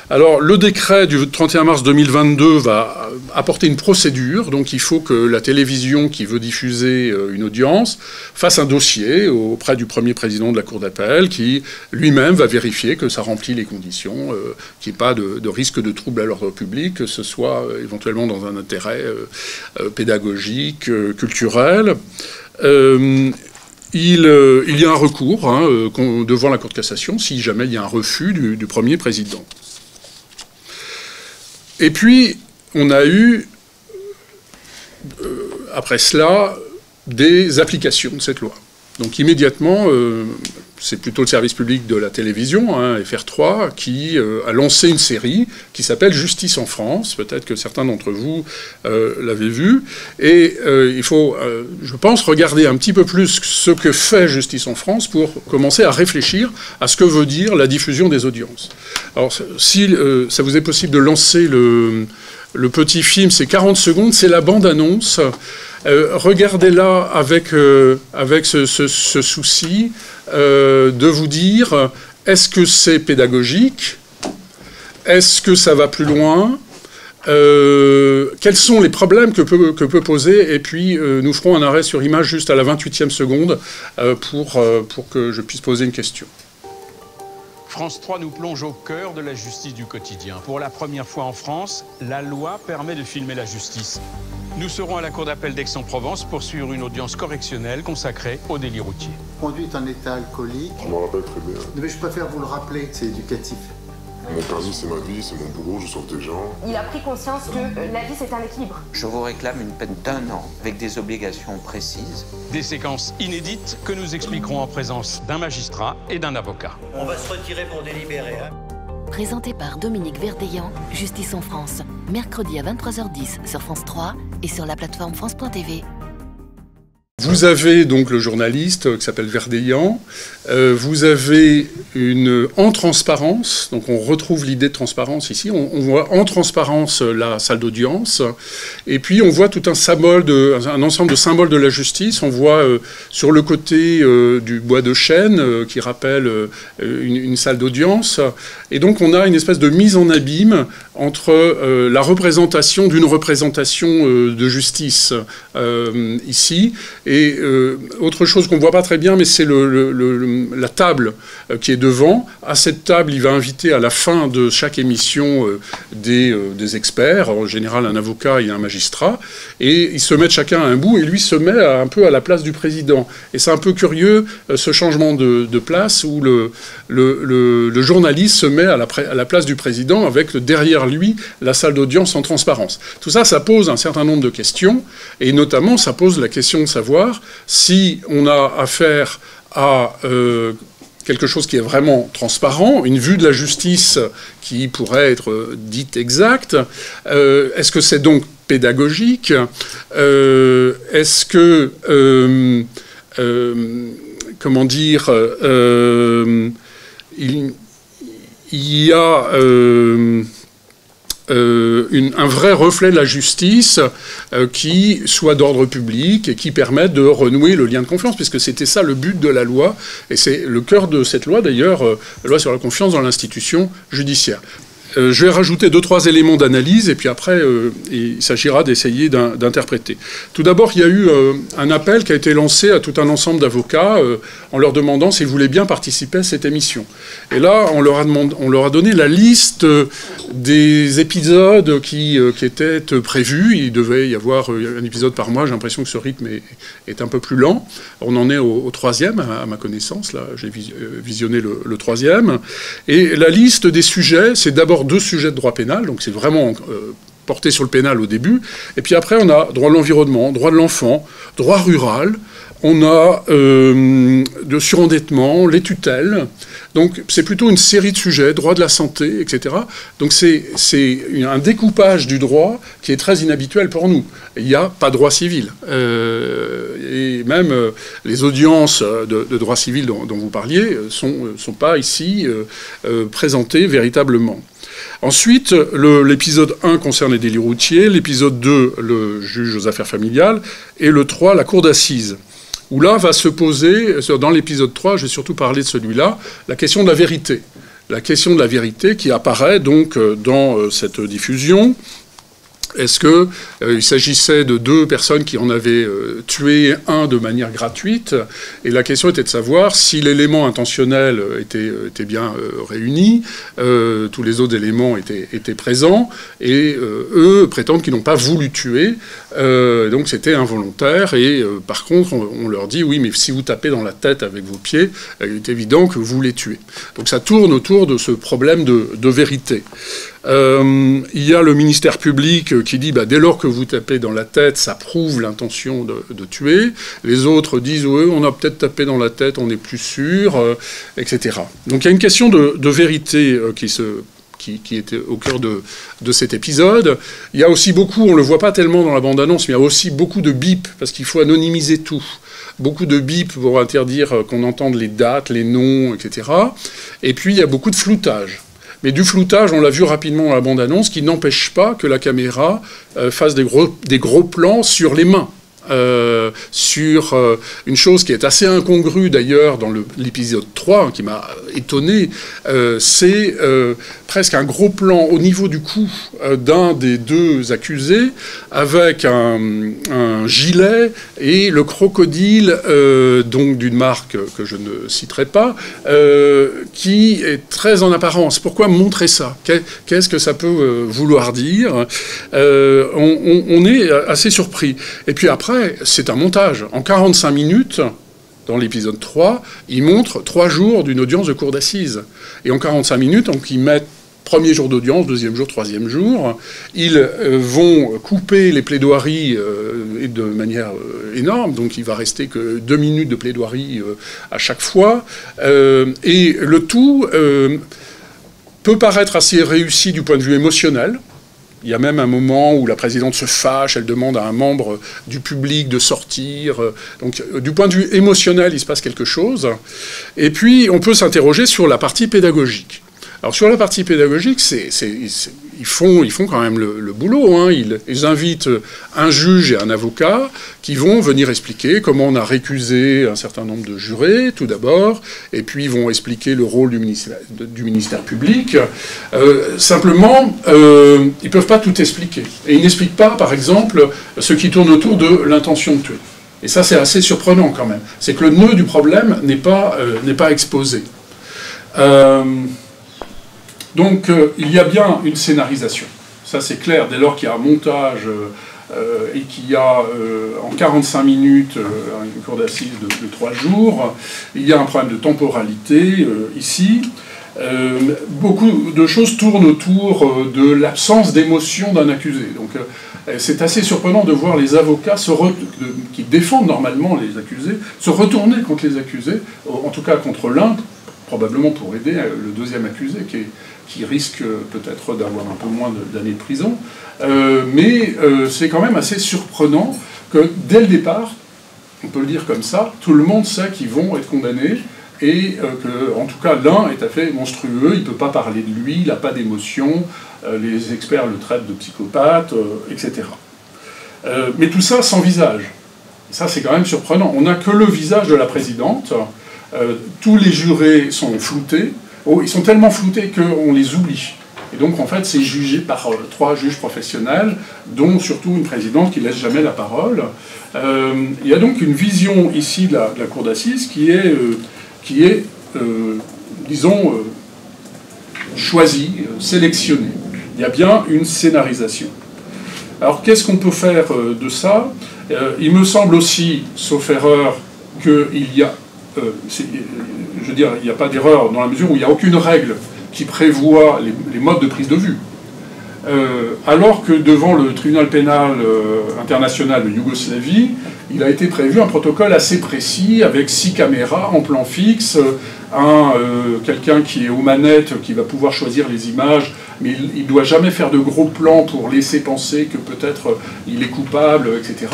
Alors, le décret du 31 mars 2022 va apporter une procédure. Donc, il faut que la télévision qui veut diffuser une audience fasse un dossier auprès du premier président de la Cour d'appel qui, lui-même, va vérifier que ça remplit les conditions, qu'il n'y ait pas de risque de trouble à l'ordre public, que ce soit éventuellement dans un intérêt pédagogique, culturel. Il y a un recours devant la Cour de cassation si jamais il y a un refus du premier président. Et puis, on a eu, après cela, des applications de cette loi. Donc immédiatement, c'est plutôt le service public de la télévision, FR3, qui a lancé une série qui s'appelle Justice en France. Peut-être que certains d'entre vous l'avaient vu. Et il faut, je pense, regarder un petit peu plus ce que fait Justice en France pour commencer à réfléchir à ce que veut dire la diffusion des audiences. Alors, si ça vous est possible de lancer le petit film, c'est 40 secondes, c'est la bande-annonce. Regardez-la avec ce souci de vous dire, est-ce que c'est pédagogique? Est-ce que ça va plus loin? Quels sont les problèmes que peut poser? Et puis, nous ferons un arrêt sur image juste à la 28e seconde pour que je puisse poser une question. France 3 nous plonge au cœur de la justice du quotidien. Pour la première fois en France, la loi permet de filmer la justice. Nous serons à la Cour d'appel d'Aix-en-Provence pour suivre une audience correctionnelle consacrée au délit routier. Conduite en état alcoolique. Je m'en rappelle très bien. Mais je préfère vous le rappeler, c'est éducatif. Mon permis, c'est ma vie, c'est mon boulot, je sauve des gens. Il a pris conscience que la vie, c'est un équilibre. Je vous réclame une peine d'1 an, avec des obligations précises. Des séquences inédites que nous expliquerons en présence d'un magistrat et d'un avocat. On va se retirer pour délibérer. Présenté par Dominique Verdeillan, Justice en France. Mercredi à 23h10 sur France 3 et sur la plateforme France.tv. Vous avez donc le journaliste qui s'appelle Verdeillan. Vous avez en transparence, donc on retrouve l'idée de transparence ici. On voit en transparence la salle d'audience, et puis on voit tout un ensemble de symboles de la justice. On voit sur le côté du bois de chêne qui rappelle une salle d'audience, et donc on a une espèce de mise en abîme entre la représentation d'une représentation de justice ici Et autre chose qu'on ne voit pas très bien, mais c'est la table qui est devant. À cette table, il va inviter à la fin de chaque émission des experts, en général un avocat et un magistrat, et ils se mettent chacun à un bout, et lui se met un peu à la place du président. Et c'est un peu curieux, ce changement de place, où le journaliste se met à la place du président, avec derrière lui la salle d'audience en transparence. Tout ça, ça pose un certain nombre de questions, et notamment, ça pose la question de savoir si on a affaire à quelque chose qui est vraiment transparent, une vue de la justice qui pourrait être dite exacte. Est-ce que c'est donc pédagogique? Est-ce que, comment dire, il y a un vrai reflet de la justice qui soit d'ordre public et qui permette de renouer le lien de confiance, puisque c'était ça le but de la loi, et c'est le cœur de cette loi d'ailleurs, la loi sur la confiance dans l'institution judiciaire. Je vais rajouter 2-3 éléments d'analyse, et puis après, il s'agira d'essayer d'interpréter. Tout d'abord, il y a eu un appel qui a été lancé à tout un ensemble d'avocats en leur demandant s'ils voulaient bien participer à cette émission. Et là, on leur a donné la liste des épisodes qui étaient prévus. Il devait y avoir un épisode par mois. J'ai l'impression que ce rythme est un peu plus lent. On en est au 3e, à ma connaissance. Là, j'ai visionné le 3e. Et la liste des sujets, c'est d'abord 2 sujets de droit pénal, donc c'est vraiment porté sur le pénal au début, et puis après on a droit de l'environnement, droit de l'enfant, droit rural, on a de surendettement, les tutelles, donc c'est plutôt une série de sujets, droit de la santé, etc. Donc c'est un découpage du droit qui est très inhabituel pour nous. Il n'y a pas de droit civil. Et même les audiences de droit civil dont vous parliez sont pas ici présentées véritablement. Ensuite, l'épisode 1 concerne les délits routiers, l'épisode 2, le juge aux affaires familiales, et le 3, la cour d'assises, où là va se poser, dans l'épisode 3, je vais surtout parler de celui-là, la question de la vérité. La question de la vérité qui apparaît donc dans cette diffusion. Est-ce qu'il s'agissait de 2 personnes qui en avaient tué un de manière gratuite? Et la question était de savoir si l'élément intentionnel était bien réuni, tous les autres éléments étaient présents, et eux prétendent qu'ils n'ont pas voulu tuer, donc c'était involontaire, et par contre on leur dit oui, mais si vous tapez dans la tête avec vos pieds, il est évident que vous les tuez. Donc ça tourne autour de ce problème de vérité. Il y a le ministère public qui dit dès lors que vous tapez dans la tête, ça prouve l'intention de tuer. Les autres disent oui, on a peut-être tapé dans la tête, on n'est plus sûr, etc. Donc il y a une question de vérité qui était au cœur de cet épisode. Il y a aussi beaucoup, on ne le voit pas tellement dans la bande-annonce, mais il y a aussi beaucoup de bips, parce qu'il faut anonymiser tout. Beaucoup de bips pour interdire qu'on entende les dates, les noms, etc. Et puis il y a beaucoup de floutage. Mais du floutage, on l'a vu rapidement dans la bande-annonce, qui n'empêche pas que la caméra fasse des gros plans sur les mains. Sur une chose qui est assez incongrue d'ailleurs dans l'épisode 3, qui m'a étonné, c'est presque un gros plan au niveau du cou d'un des 2 accusés, avec un gilet et le crocodile, donc d'une marque que je ne citerai pas, qui est très en apparence. Pourquoi montrer ça? Qu'est-ce que ça peut vouloir dire? On est assez surpris. Et puis après, c'est un montage. En 45 minutes, dans l'épisode 3, ils montrent 3 jours d'une audience de cour d'assises. Et en 45 minutes, donc, ils mettent premier jour d'audience, 2e jour, 3e jour. Ils vont couper les plaidoiries de manière énorme. Donc il va rester que 2 minutes de plaidoirie à chaque fois. Et le tout peut paraître assez réussi du point de vue émotionnel. Il y a même un moment où la présidente se fâche, elle demande à un membre du public de sortir. Donc, du point de vue émotionnel, il se passe quelque chose. Et puis, on peut s'interroger sur la partie pédagogique. Alors, sur la partie pédagogique, ils font quand même le boulot. Hein. Ils invitent un juge et un avocat qui vont venir expliquer comment on a récusé un certain nombre de jurés, tout d'abord, et puis ils vont expliquer le rôle du ministère public. Simplement, ils ne peuvent pas tout expliquer. Et ils n'expliquent pas, par exemple, ce qui tourne autour de l'intention de tuer. Et ça, c'est assez surprenant quand même. C'est que le nœud du problème n'est pas exposé. Donc, il y a bien une scénarisation. Ça, c'est clair. Dès lors qu'il y a un montage et qu'il y a en 45 minutes une cour d'assises de 3 jours, il y a un problème de temporalité ici. Beaucoup de choses tournent autour de l'absence d'émotion d'un accusé. Donc, c'est assez surprenant de voir les avocats qui défendent normalement les accusés se retourner contre les accusés, en tout cas contre l'un, probablement pour aider le deuxième accusé qui risque peut-être d'avoir un peu moins d'années de prison. Mais c'est quand même assez surprenant que dès le départ, on peut le dire comme ça, tout le monde sait qu'ils vont être condamnés et que, en tout cas, l'un est à fait monstrueux, il ne peut pas parler de lui, il n'a pas d'émotion, les experts le traitent de psychopathe, etc. Mais tout ça sans visage. Ça, c'est quand même surprenant. On n'a que le visage de la présidente. Tous les jurés sont floutés. Oh, ils sont tellement floutés qu'on les oublie. Et donc, en fait, c'est jugé par 3 juges professionnels, dont surtout une présidente qui ne laisse jamais la parole. Il y a donc une vision ici de la cour d'assises qui est disons, choisie, sélectionnée. Il y a bien une scénarisation. Alors, qu'est-ce qu'on peut faire de ça? Il me semble aussi, sauf erreur, qu'il y a... je veux dire, il n'y a pas d'erreur dans la mesure où il n'y a aucune règle qui prévoit les modes de prise de vue. Alors que devant le tribunal pénal international de Yougoslavie, il a été prévu un protocole assez précis avec 6 caméras en plan fixe, quelqu'un qui est aux manettes, qui va pouvoir choisir les images, mais il ne doit jamais faire de gros plans pour laisser penser que peut-être il est coupable, etc.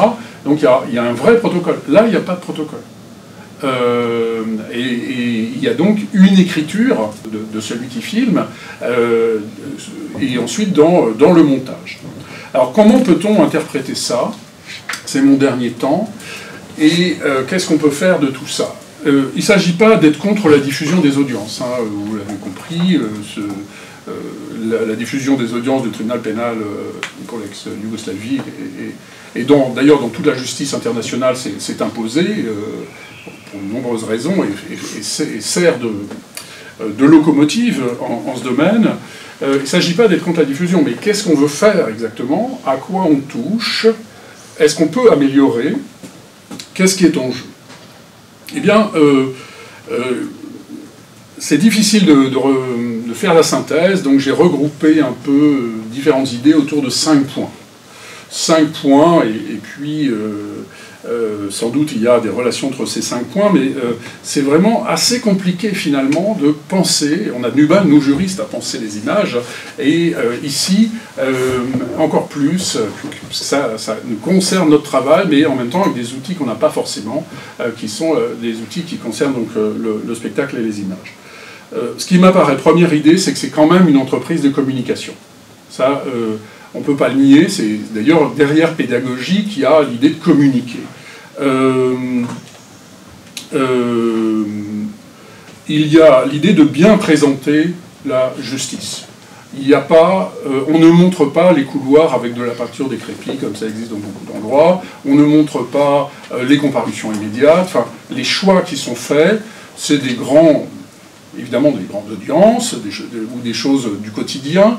Donc il y a un vrai protocole. Là, il n'y a pas de protocole. Et il y a donc une écriture de celui qui filme, et ensuite dans le montage. Alors comment peut-on interpréter ça? C'est mon dernier temps. Et qu'est-ce qu'on peut faire de tout ça? Il ne s'agit pas d'être contre la diffusion des audiences, hein, vous l'avez compris, la diffusion des audiences du tribunal pénal pour l'ex-Yougoslavie, et d'ailleurs dans toute la justice internationale c'est imposé, pour de nombreuses raisons, et sert de locomotive en ce domaine. Il ne s'agit pas d'être contre la diffusion, mais qu'est-ce qu'on veut faire exactement? À quoi on touche? Est-ce qu'on peut améliorer? Qu'est-ce qui est en jeu? Eh bien, c'est difficile de faire la synthèse, donc j'ai regroupé un peu différentes idées autour de 5 points. 5 points, et puis... sans doute il y a des relations entre ces 5 points, mais c'est vraiment assez compliqué finalement de penser, on a du mal, nous juristes, à penser les images, et ici, encore plus, ça nous concerne notre travail, mais en même temps avec des outils qu'on n'a pas forcément, qui sont des outils qui concernent donc le spectacle et les images. Ce qui m'apparaît, première idée, c'est que c'est quand même une entreprise de communication. Ça, on ne peut pas le nier, c'est d'ailleurs derrière pédagogie qu'il y a l'idée de communiquer. Il y a l'idée de bien présenter la justice. Il n'y a pas, on ne montre pas les couloirs avec de la peinture décrépite, comme ça existe dans beaucoup d'endroits, on ne montre pas les comparutions immédiates, enfin, les choix qui sont faits, c'est des grands... évidemment des grandes audiences ou des choses du quotidien,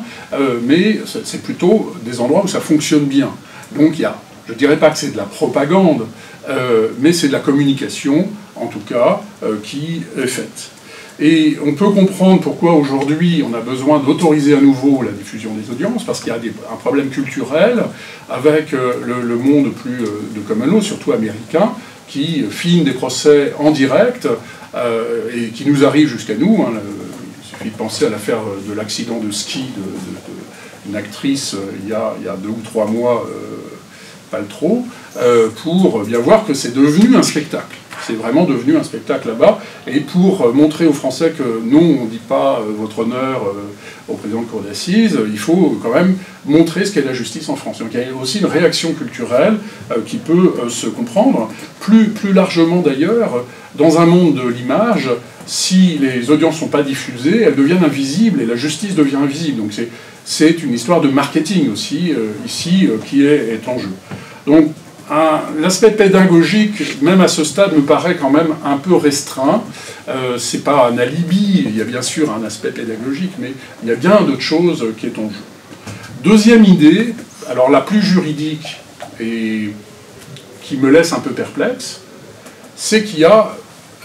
mais c'est plutôt des endroits où ça fonctionne bien. Donc il y a, je ne dirais pas que c'est de la propagande, mais c'est de la communication, en tout cas, qui est faite. Et on peut comprendre pourquoi aujourd'hui on a besoin d'autoriser à nouveau la diffusion des audiences, parce qu'il y a un problème culturel avec le monde plus de common law, surtout américain, qui filme des procès en direct, et qui nous arrive jusqu'à nous. Hein, il suffit de penser à l'affaire de l'accident de ski d'une actrice il y a 2 ou 3 mois, pas le trop, pour bien voir que c'est devenu un spectacle. C'est vraiment devenu un spectacle là-bas, et pour montrer aux Français que non, on ne dit pas votre honneur au président de cour d'assises, il faut quand même montrer ce qu'est la justice en France. Donc il y a aussi une réaction culturelle qui peut se comprendre. Plus largement d'ailleurs, dans un monde de l'image, si les audiences ne sont pas diffusées, elles deviennent invisibles, et la justice devient invisible. Donc c'est une histoire de marketing aussi, ici, qui est en jeu. Donc l'aspect pédagogique, même à ce stade, me paraît quand même un peu restreint. C'est pas un alibi, il y a bien sûr un aspect pédagogique, mais il y a bien d'autres choses qui est en jeu. Deuxième idée, alors la plus juridique et qui me laisse un peu perplexe, c'est qu'il y a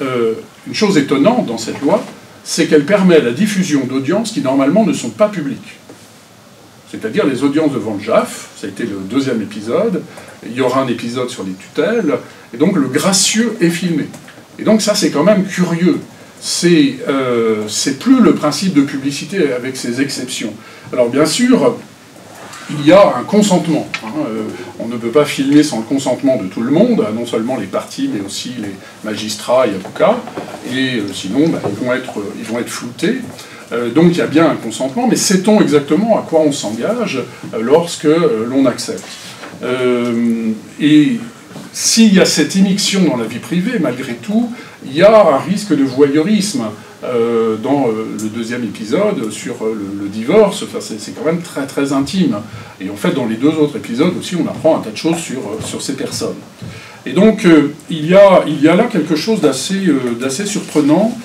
une chose étonnante dans cette loi, c'est qu'elle permet la diffusion d'audiences qui normalement ne sont pas publiques. C'est-à-dire les audiences devant le JAF, ça a été le deuxième épisode, il y aura un épisode sur les tutelles, et donc le gracieux est filmé. Et donc ça c'est quand même curieux. C'est plus le principe de publicité avec ses exceptions. Alors bien sûr, il y a un consentement. On ne peut pas filmer sans le consentement de tout le monde, non seulement les parties, mais aussi les magistrats et avocats, et sinon ils vont être floutés. Donc il y a bien un consentement, mais sait-on exactement à quoi on s'engage lorsque l'on accepte? Et s'il y a cette immixtion dans la vie privée, malgré tout, il y a un risque de voyeurisme. Dans le deuxième épisode sur le divorce, enfin, c'est quand même très très intime. Et en fait, dans les deux autres épisodes aussi, on apprend un tas de choses sur ces personnes. Et donc, il y a là quelque chose d'assez surprenant,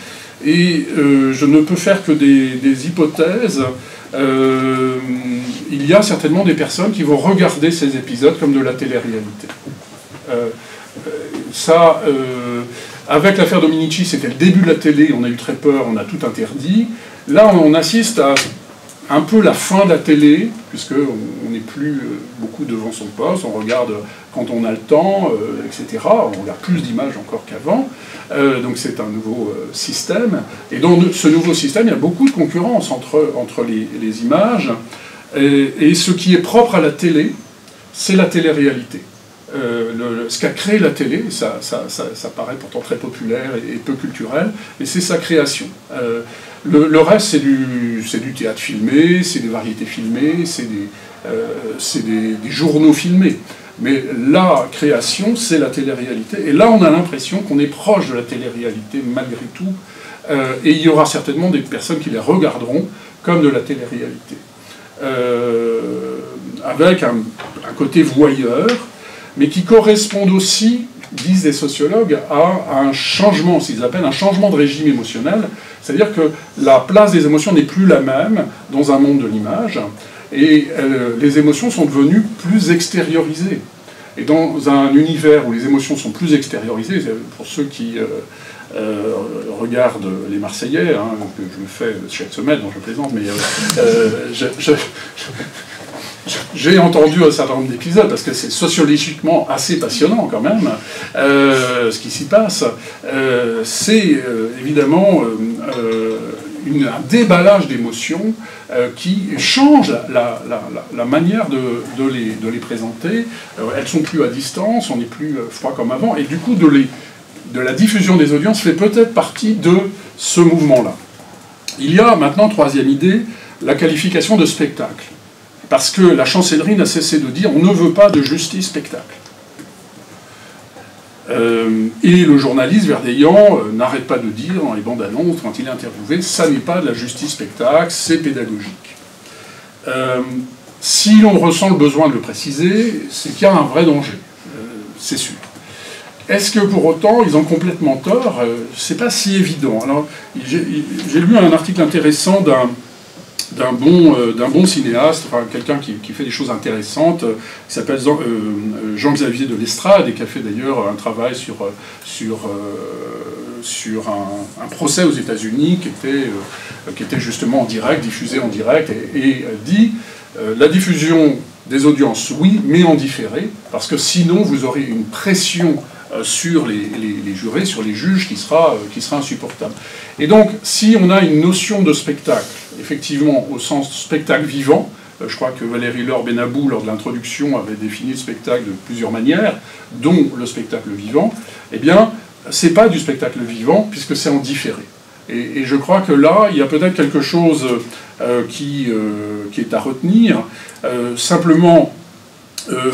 et je ne peux faire que des hypothèses. Il y a certainement des personnes qui vont regarder ces épisodes comme de la télé-réalité. Avec l'affaire Dominici, c'était le début de la télé, on a eu très peur, on a tout interdit. Là, on assiste à un peu la fin de la télé, puisqu'on n'est plus beaucoup devant son poste, on regarde quand on a le temps, etc. On regarde plus d'images encore qu'avant. Donc c'est un nouveau système. Et dans ce nouveau système, il y a beaucoup de concurrence entre les images. Et ce qui est propre à la télé, c'est la télé-réalité. Ce qu'a créé la télé, ça paraît pourtant très populaire et peu culturel, mais c'est sa création. Le reste, c'est du théâtre filmé, c'est des variétés filmées, c'est des journaux filmés. Mais la création, c'est la télé-réalité. Et là, on a l'impression qu'on est proche de la télé-réalité malgré tout. Et il y aura certainement des personnes qui les regarderont comme de la télé-réalité. Avec un côté voyeur, mais qui correspondent aussi, disent des sociologues, à un changement, ce qu'ils appellent un changement de régime émotionnel. C'est-à-dire que la place des émotions n'est plus la même dans un monde de l'image, et les émotions sont devenues plus extériorisées. Et dans un univers où les émotions sont plus extériorisées, pour ceux qui regardent les Marseillais, que je le fais chaque semaine, dont je plaisante, mais j'ai entendu un certain nombre d'épisodes, parce que c'est sociologiquement assez passionnant quand même, ce qui s'y passe. C'est évidemment un déballage d'émotions qui change la manière de les présenter. Elles sont plus à distance, on n'est plus froid comme avant, et du coup de la diffusion des audiences fait peut-être partie de ce mouvement-là. Il y a maintenant, troisième idée, la qualification de spectacle. Parce que la chancellerie n'a cessé de dire « on ne veut pas de justice spectacle ». Et le journaliste Verdeillan n'arrête pas de dire dans les bandes annonces, quand il est interviewé, ça n'est pas de la justice spectacle, c'est pédagogique. Si l'on ressent le besoin de le préciser, c'est qu'il y a un vrai danger, c'est sûr. Est-ce que pour autant ils ont complètement tort? C'est pas si évident. Alors, j'ai lu un article intéressant d'un bon cinéaste, enfin, quelqu'un qui fait des choses intéressantes, qui s'appelle Jean-Xavier de Lestrade, et qui a fait d'ailleurs un travail sur un procès aux États-Unis qui était justement en direct, diffusé en direct, et dit la diffusion des audiences, oui, mais en différé, parce que sinon vous aurez une pression sur les jurés, sur les juges, qui sera insupportable. Et donc, si on a une notion de spectacle, effectivement, au sens spectacle vivant, je crois que Valérie Laure Benabou, lors de l'introduction, avait défini le spectacle de plusieurs manières, dont le spectacle vivant, eh bien, c'est pas du spectacle vivant, puisque c'est en différé. Et je crois que là, il y a peut-être quelque chose qui est à retenir. Simplement,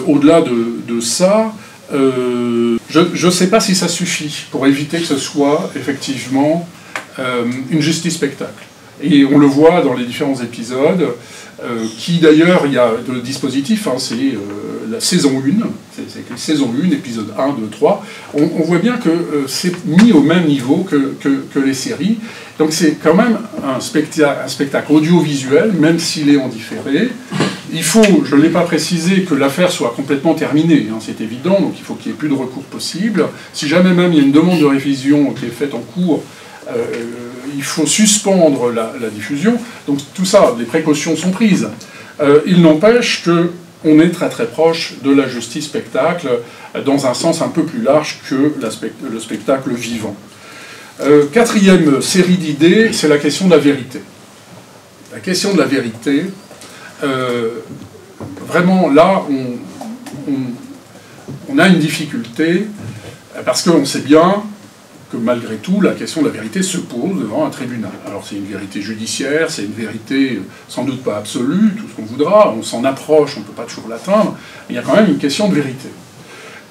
au-delà de ça, je ne sais pas si ça suffit pour éviter que ce soit effectivement une justice spectacle. Et on le voit dans les différents épisodes, qui d'ailleurs, il y a le dispositif, c'est la saison 1, c'est écrit saison 1, épisode 1, 2, 3, on voit bien que c'est mis au même niveau que les séries. Donc c'est quand même un spectacle audiovisuel, même s'il est en différé. Il faut, je ne l'ai pas précisé, que l'affaire soit complètement terminée, hein, c'est évident, donc il faut qu'il n'y ait plus de recours possible. Si jamais même il y a une demande de révision qui est faite en cours, il faut suspendre la diffusion. Donc tout ça, les précautions sont prises. Il n'empêche qu'on est très très proche de la justice spectacle, dans un sens un peu plus large que le spectacle vivant. Quatrième série d'idées, c'est la question de la vérité. La question de la vérité, vraiment là, on a une difficulté, parce qu'on sait bien que malgré tout, la question de la vérité se pose devant un tribunal. Alors c'est une vérité judiciaire, c'est une vérité sans doute pas absolue, tout ce qu'on voudra, on s'en approche, on ne peut pas toujours l'atteindre, il y a quand même une question de vérité.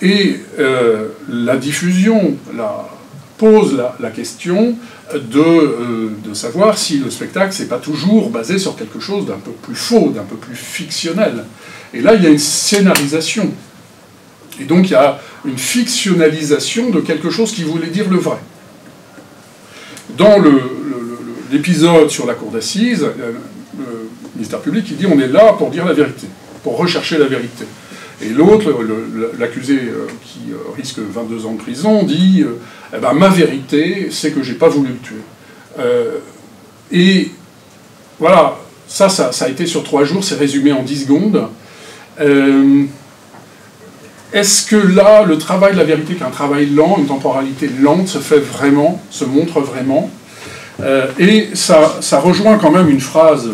Et la diffusion pose la question de savoir si le spectacle, c'est pas toujours basé sur quelque chose d'un peu plus faux, d'un peu plus fictionnel. Et là, il y a une scénarisation. Et donc, il y a une fictionnalisation de quelque chose qui voulait dire le vrai. Dans l'épisode sur la cour d'assises, le ministère public, il dit on est là pour dire la vérité, pour rechercher la vérité. Et l'autre, l'accusé qui risque 22 ans de prison, dit eh ben, ma vérité, c'est que j'ai pas voulu le tuer. Et voilà, ça a été sur 3 jours, c'est résumé en 10 secondes. Est-ce que là, le travail de la vérité, qui est un travail lent, une temporalité lente, se fait vraiment, se montre vraiment? Et ça rejoint quand même une phrase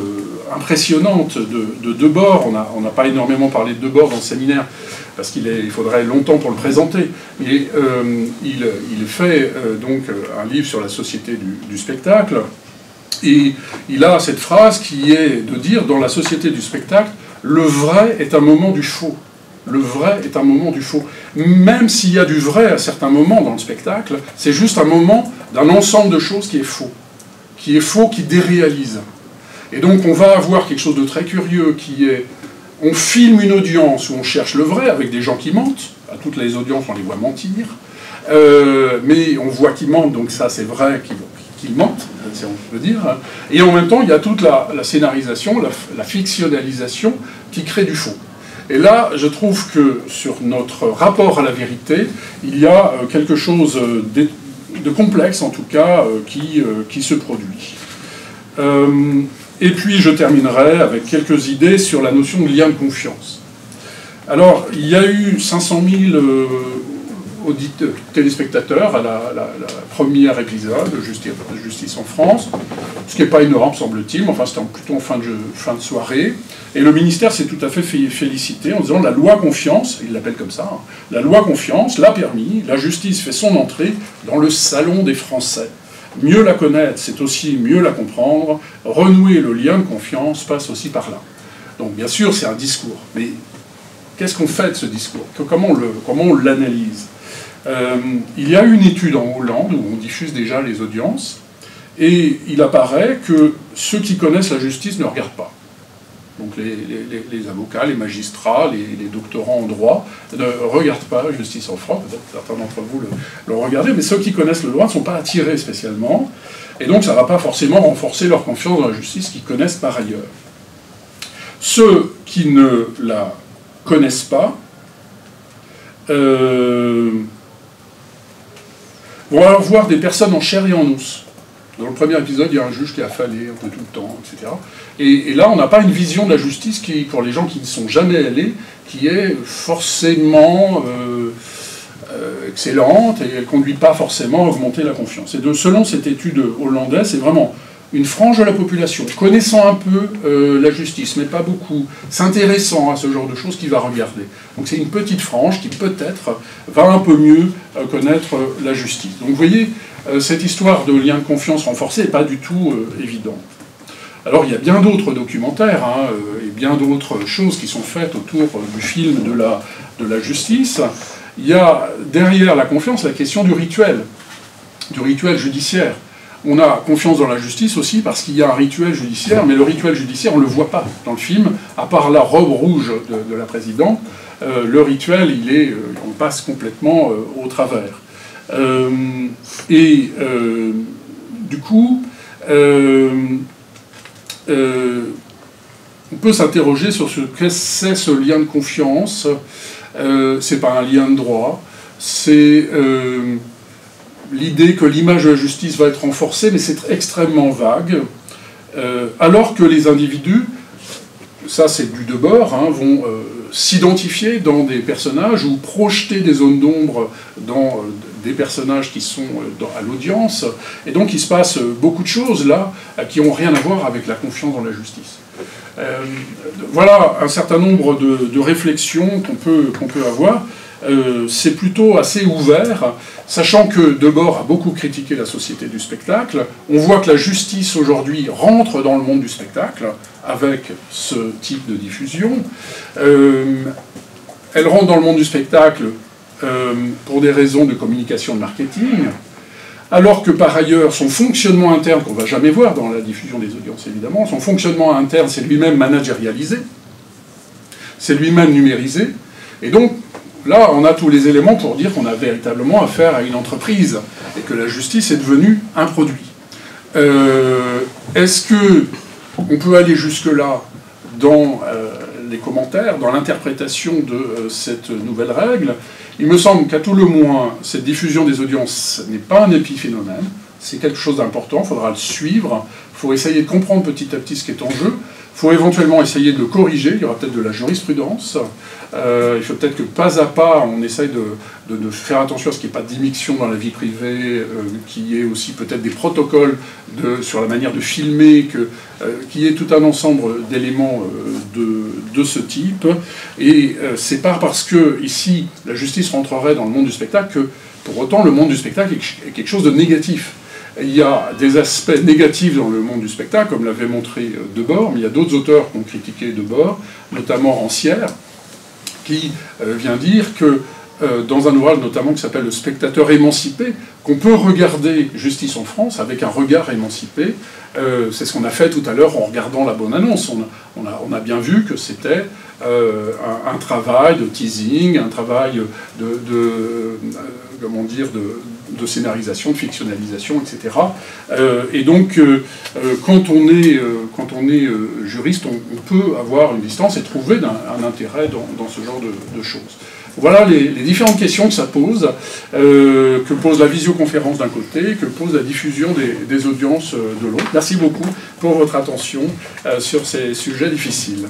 impressionnante de Debord. On n'a pas énormément parlé de Debord dans le séminaire, parce qu'il faudrait longtemps pour le présenter. Mais il fait donc un livre sur la société du spectacle, et il a cette phrase qui est de dire, dans la société du spectacle, le vrai est un moment du faux. Le vrai est un moment du faux. Même s'il y a du vrai à certains moments dans le spectacle, c'est juste un moment d'un ensemble de choses qui est faux, qui déréalise. Et donc on va avoir quelque chose de très curieux qui est, on filme une audience où on cherche le vrai avec des gens qui mentent, à toutes les audiences on les voit mentir, mais on voit qu'ils mentent, donc ça c'est vrai qu'ils mentent, si on peut dire, et en même temps il y a toute la scénarisation, la fictionnalisation qui crée du faux. Et là, je trouve que sur notre rapport à la vérité, il y a quelque chose de complexe, en tout cas, qui se produit. Et puis, je terminerai avec quelques idées sur la notion de lien de confiance. Alors, il y a eu 500 000 téléspectateurs à la première épisode de Justice en France, ce qui n'est pas énorme, semble-t-il, mais enfin, c'était plutôt en fin de soirée. Et le ministère s'est tout à fait félicité en disant la loi confiance, il l'appelle comme ça, hein, la loi confiance l'a permis, la justice fait son entrée dans le salon des Français. Mieux la connaître, c'est aussi mieux la comprendre. Renouer le lien de confiance passe aussi par là. Donc bien sûr, c'est un discours, mais qu'est-ce qu'on fait de ce discours? Comment on l'analyse? Il y a une étude en Hollande où on diffuse déjà les audiences, et il apparaît que ceux qui connaissent la justice ne regardent pas. Donc les avocats, les magistrats, les doctorants en droit ne regardent pas Justice en France, peut-être certains d'entre vous le regardez, mais ceux qui connaissent le droit ne sont pas attirés spécialement, et donc ça ne va pas forcément renforcer leur confiance dans la justice qu'ils connaissent par ailleurs. Ceux qui ne la connaissent pas vont alors voir des personnes en chair et en os. Dans le premier épisode, il y a un juge qui a affalé un peu tout le temps, etc. Et là, on n'a pas une vision de la justice qui, pour les gens qui ne sont jamais allés, qui est forcément excellente, et elle ne conduit pas forcément à augmenter la confiance. Et selon cette étude hollandaise, c'est vraiment une frange de la population, connaissant un peu la justice, mais pas beaucoup, s'intéressant à ce genre de choses, qui va regarder. Donc c'est une petite frange qui peut-être va un peu mieux connaître la justice. Donc vous voyez, cette histoire de lien de confiance renforcé n'est pas du tout évidente. Alors il y a bien d'autres documentaires et bien d'autres choses qui sont faites autour du film de la justice. Il y a derrière la confiance la question du rituel judiciaire. On a confiance dans la justice aussi parce qu'il y a un rituel judiciaire, mais le rituel judiciaire, on ne le voit pas dans le film, à part la robe rouge de la présidente. le rituel, on passe complètement au travers. Du coup, on peut s'interroger sur ce que c'est ce lien de confiance. C'est pas un lien de droit, c'est l'idée que l'image de la justice va être renforcée, mais c'est extrêmement vague, alors que les individus, ça c'est du Debord, hein, vont s'identifier dans des personnages ou projeter des zones d'ombre dans des personnages qui sont à l'audience, et donc il se passe beaucoup de choses là qui n'ont rien à voir avec la confiance dans la justice. Voilà un certain nombre de réflexions qu'on peut avoir. C'est plutôt assez ouvert, sachant que Debord a beaucoup critiqué la société du spectacle. On voit que la justice aujourd'hui rentre dans le monde du spectacle avec ce type de diffusion. Elle rentre dans le monde du spectacle pour des raisons de communication, de marketing, alors que par ailleurs son fonctionnement interne, qu'on ne va jamais voir dans la diffusion des audiences évidemment, son fonctionnement interne c'est lui-même managérialisé, c'est lui-même numérisé, et donc là, on a tous les éléments pour dire qu'on a véritablement affaire à une entreprise et que la justice est devenue un produit. Est-ce qu'on peut aller jusque-là dans les commentaires, dans l'interprétation de cette nouvelle règle? Il me semble qu'à tout le moins, cette diffusion des audiences n'est pas un épiphénomène, c'est quelque chose d'important, il faudra le suivre, il faut essayer de comprendre petit à petit ce qui est en jeu. Il faut éventuellement essayer de le corriger, il y aura peut-être de la jurisprudence. Il faut peut-être que pas à pas, on essaye de faire attention à ce qu'il n'y ait pas d'immixtion dans la vie privée, qu'il y ait aussi peut-être des protocoles sur la manière de filmer, qu'il y ait tout un ensemble d'éléments de ce type. Et c'est pas parce que ici la justice rentrerait dans le monde du spectacle que pour autant le monde du spectacle est quelque chose de négatif. Il y a des aspects négatifs dans le monde du spectacle, comme l'avait montré Debord, mais il y a d'autres auteurs qui ont critiqué Debord, notamment Rancière, qui vient dire que, dans un ouvrage notamment qui s'appelle « Le spectateur émancipé », qu'on peut regarder Justice en France avec un regard émancipé. C'est ce qu'on a fait tout à l'heure en regardant la bande-annonce. On a bien vu que c'était un travail de teasing, un travail comment dire, de scénarisation, de fictionnalisation, etc. Et donc, quand on est juriste, on peut avoir une distance et trouver un intérêt dans ce genre de choses. Voilà les différentes questions que ça pose, que pose la visioconférence d'un côté, que pose la diffusion des audiences de l'autre. Merci beaucoup pour votre attention sur ces sujets difficiles.